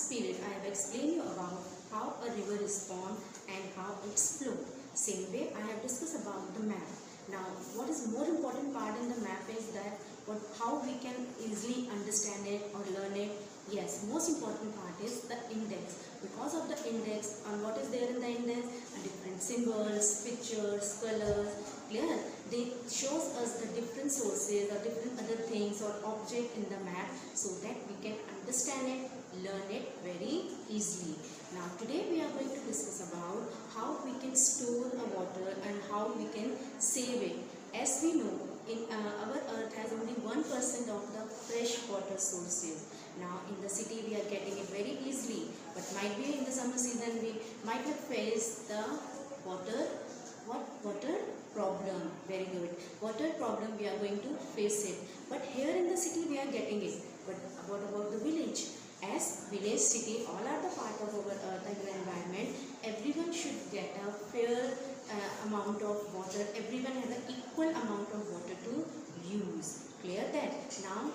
Period, I have explained you about how a river is formed and how it's flow. Same way, I have discussed about the map. Now, what is more important part in the map is that how we can easily understand it or learn it. Yes, most important part is the index. Because of the index and what is there in the index, different symbols, pictures, colors, clear. They shows us the different sources or different other things or object in the map so that we can understand it, learn it very easily. Now today we are going to discuss about how we can store a water and how we can save it. As we know, our earth has only 1% of the fresh water sources. Now in the city we are getting it very easily, but might be in the summer season we might have faced the water problem. Very good. Water problem, we are going to face it, but here in the city we are getting it. But what about the village? As village, city, all are the part of our earth and environment. Everyone should get a fair amount of water. Everyone has an equal amount of water to use. Clear that? Now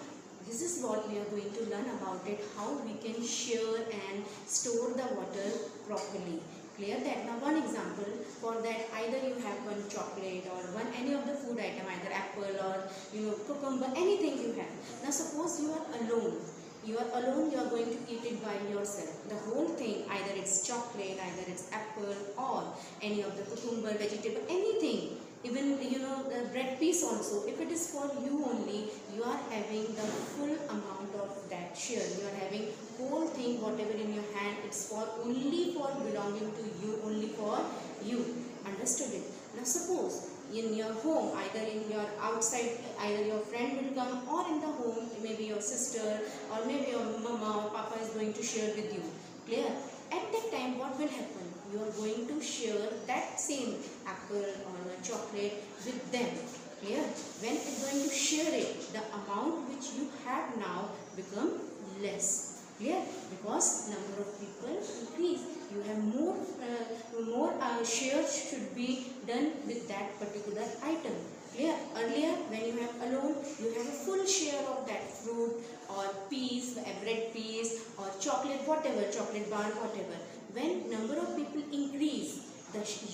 this is what we are going to learn about it, how we can share and store the water properly. Clear that? Now one example for that, either you have one chocolate or one any of the food item, either apple or cucumber, anything you have. Now suppose you are alone. You are alone, you are going to eat it by yourself. The whole thing, either it's chocolate, either it's apple or any of the cucumber, vegetable, anything. Even the bread piece also, if it is for you only, you are having the full amount of that share. You are having whole thing, whatever in your hand, it's for only for belonging to you, only for you. Understood it? Now suppose in your home, either in your outside, either your friend will come, or in the home, maybe your sister or maybe your mama or papa is going to share with you. Clear? At that time, what will happen? You are going to share that same apple or chocolate with them. Clear? When it's going to share it, the amount which you have now become less. Clear? Because number of people increase. You have more shares should be done with that particular item. Clear? Earlier, when you have alone, you have a full share of that fruit or piece, a bread piece or chocolate, whatever, chocolate bar, whatever. When number of people increase,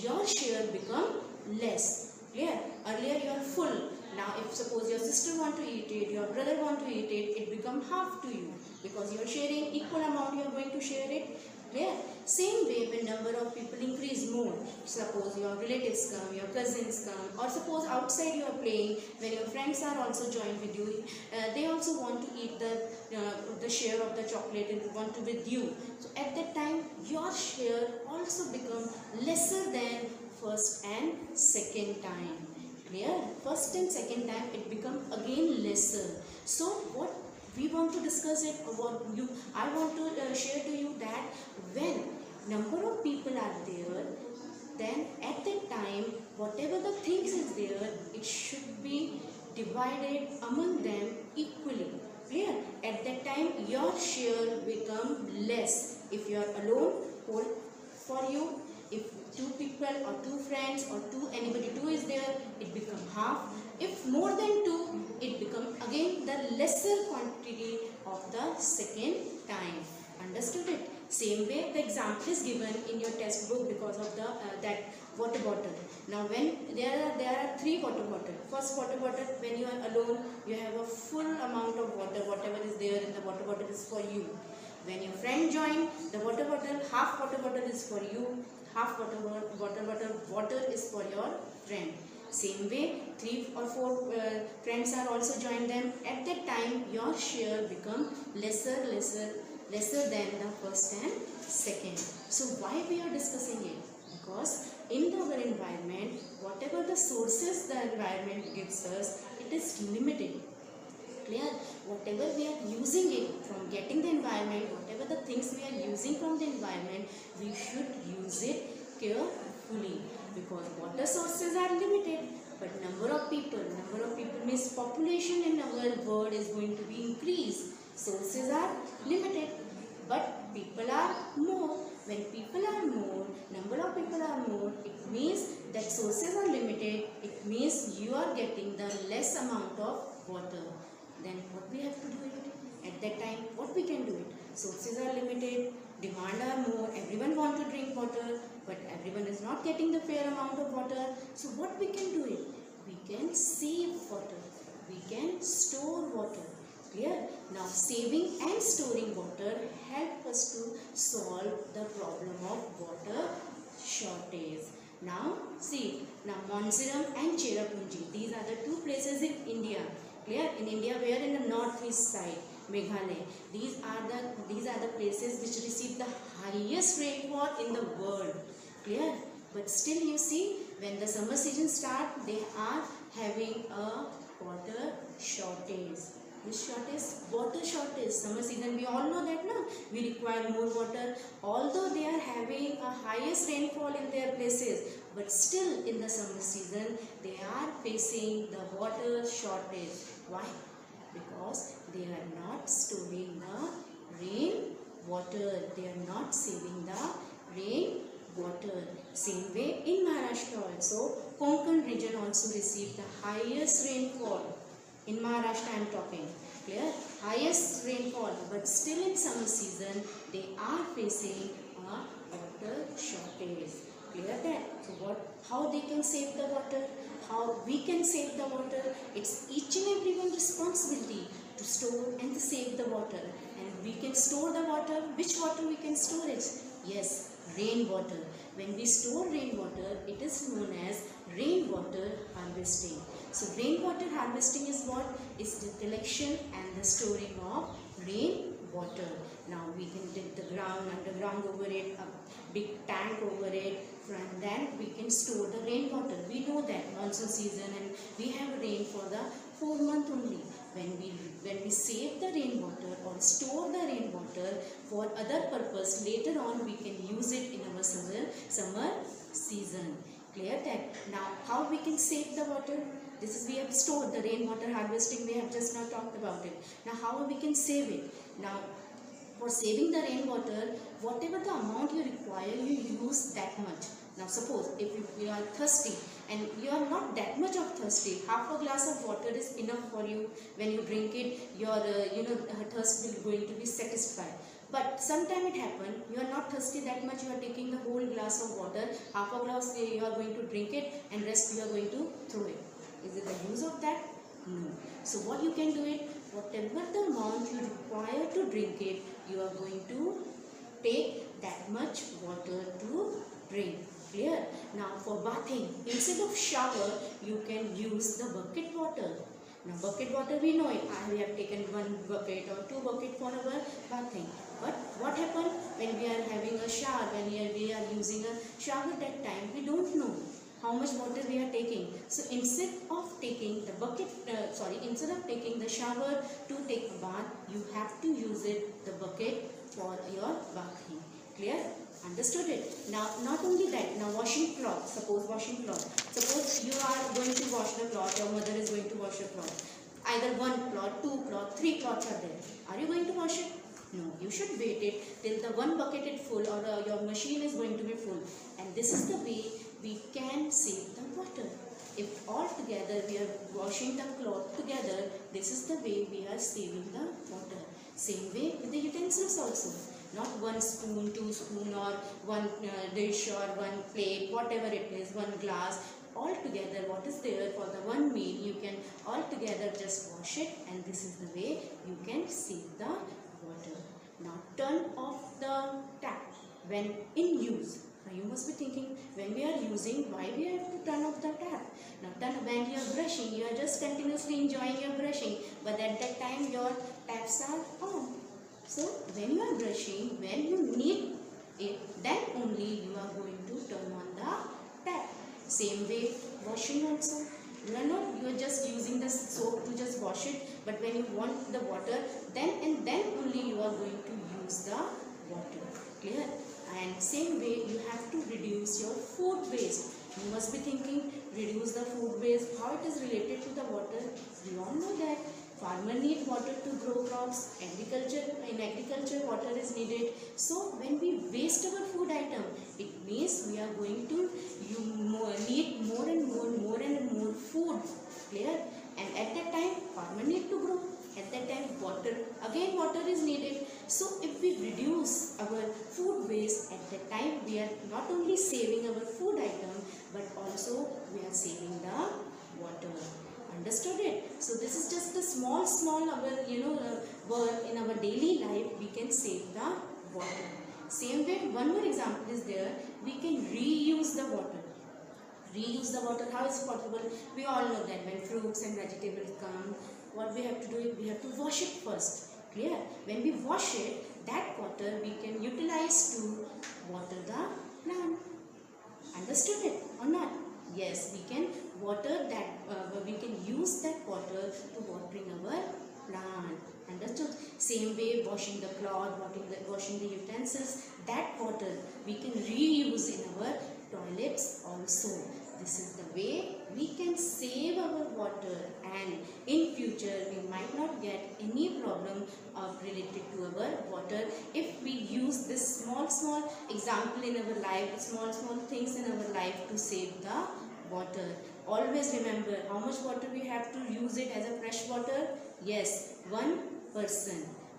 your share become less. Clear? Earlier you are full. Now if suppose your sister want to eat it, your brother want to eat it, it become half to you. Because you are sharing equal amount, you are going to share it. Clear? Same way, when number of people increase more, suppose your relatives come, your cousins come, or suppose outside you are playing, when your friends are also joined with you, they also want to eat the share of the chocolate and want to with you. So at that time, your share also become lesser than first and second time. Clear? First and second time it become again lesser. So what we want to discuss it about you, I want to share to you that when number of people are there, then at that time whatever the things is there, it should be divided among them equally. Clear? At that time your share become less. If you are alone, hold for you. If two people or two friends or anybody is there, it become half. If more than two, it become again the lesser quantity of the second time. Understood it? Same way the example is given in your textbook because of the that water bottle. Now when there are three water bottle. First water bottle, when you are alone, you have a full amount of water. Whatever is there in the water bottle is for you. When your friend join, the water bottle, half water bottle is for you, half water is for your friend. Same way, 3 or 4 friends are also join them. At that time, your share become lesser than the first and second. So why we are discussing it? Because in our environment, whatever the sources the environment gives us, it is limited. Clear? Whatever we are using it from getting the environment, whatever the things we are using from the environment, we should use it carefully, because water sources are limited, but number of people means population in our world is going to be increased. Sources are limited, but people are more. When people are more, number of people are more, it means that sources are limited. It means you are getting the less amount of water. Then what we have to do it? At that time, what we can do it? Sources are limited, demand are more, everyone want to drink water, but everyone is not getting the fair amount of water. So what we can do it? We can save water, we can store water. Clear? Now saving and storing water help us to solve the problem of water shortage. Now see, now Montserrat and Cherrapunji, these are the two places in India. Clear? In India, where in the northeast side, Meghalaya. These are the places which receive the highest rainfall in the world. Clear? But still you see, when the summer season starts, they are having a water shortage. Which shortage? Water shortage. Summer season, we all know that, no? We require more water. Although they are having a highest rainfall in their places, but still in the summer season, they are facing the water shortage. Why? Because they are not storing the rain water. They are not saving the rain water. Same way in Maharashtra also, Konkan region also received the highest rainfall. In Maharashtra I am talking. Clear? Highest rainfall, but still in summer season they are facing a water shortage. Clear that? So how they can save the water? How we can save the water? It's each and everyone's responsibility to store and to save the water. And we can store the water. Which water we can store it? Yes, rainwater. When we store rainwater, it is known as rainwater harvesting. So rainwater harvesting is what? Is the collection and the storing of rainwater. Now we can dig the ground, underground over it, a big tank over it, and then we can store the rainwater. We know that monsoon season and we have rain for the 4 months only. When we save the rainwater or store the rainwater for other purpose, later on we can use it in our summer season. Clear that? Now how we can save the water? This is, we have stored the rainwater harvesting, we have just now talked about it. Now how we can save it? Now for saving the rainwater, whatever the amount you require, you use that much. Now suppose if you are thirsty and you are not that much of thirsty, half a glass of water is enough for you. When you drink it, your thirst will going to be satisfied. But sometime it happen, you are not thirsty that much, you are taking the whole glass of water, half a glass you are going to drink it and rest you are going to throw it. Is it the use of that? No. So what you can do it, whatever the amount you require to drink it, you are going to take that much water to drink. Clear? Now for bathing, instead of shower, you can use the bucket water. Now bucket water we know it. We have taken 1 bucket or 2 bucket for our bathing. But what happens when we are having a shower, when we are using a shower, that time we don't know how much water we are taking. So instead of taking the instead of taking the shower to take a bath, you have to use the bucket for your bathing. Clear? Understood it? Now not only that, now washing cloth. Suppose washing cloth. Suppose you are going to wash the cloth, your mother is going to wash your cloth. Either 1 cloth, 2 cloth, 3 cloths are there. Are you going to wash it? No, you should wait it till the 1 bucket is full or your machine is going to be full. And this is the way we can save the water. If all together we are washing the cloth together, this is the way we are saving the water. Same way with the utensils also. Not 1 spoon, 2 spoon or 1 dish or 1 plate, whatever it is, 1 glass. All together what is there for the 1 meal, you can all together just wash it, and this is the way you can save the water. Now turn off the tap when in use. Now you must be thinking, when we are using, why we have to turn off the tap? Now when you are brushing, you are just continuously enjoying your brushing, but at that time your taps are on. So when you are brushing, when you need it, then only you are going to turn on the tap. Same way washing also. You are just using the soap to just wash it, but when you want the water, then only you are going to use the water. Clear? And same way you have to reduce your food waste. You must be thinking, reduce the food waste, how it is related to the water. We all know that farmer need water to grow crops. In agriculture water is needed. So when we waste our food item, it means we are going to need more and more food. Clear? And at that time farmer need to grow. At that time water is needed. So if we reduce our food waste, at that time we are not only saving our food item, but also we are saving the water. Understood it? So this is just a small our work in our daily life. We can save the water. Same way, one more example is there. We can reuse the water. Reuse the water. How is it possible? We all know that when fruits and vegetables come, what we have to do is we have to wash it first. Clear? When we wash it, that water we can utilize to water the plant. Understood it or not? Yes, we can water that, we can use that water to watering our plant. Understood? Same way, washing the cloth, washing the utensils, that water we can reuse in our toilets also. This is the way we can save our water, and in future we might not get any problem related to our water if we use this small example in our life, small things in our life to save the water. Always remember how much water we have to use it as a fresh water. Yes, 1%.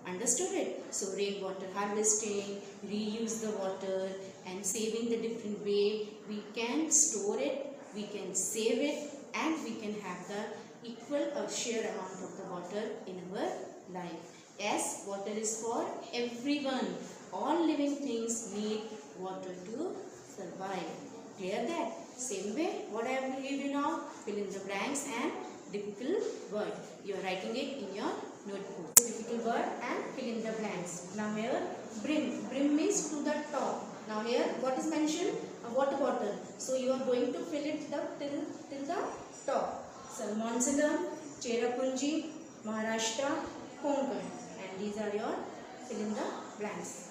Understood it? So rainwater harvesting, reuse the water, and saving the different way. We can store it, we can save it, and we can have the equal or share amount of the water in our life. Yes, water is for everyone. All living things need water to survive. Clear that? Same way, what I have to give you now, fill in the blanks and difficult word. You are writing it in your notebook. Difficult word and fill in the blanks. Now here, brim. Brim means to the top. Now here, what is mentioned? A water bottle. So you are going to fill it till the top. Salmoncelum, Cherrapunji, Maharashtra, Konkan. And these are your fill in the blanks.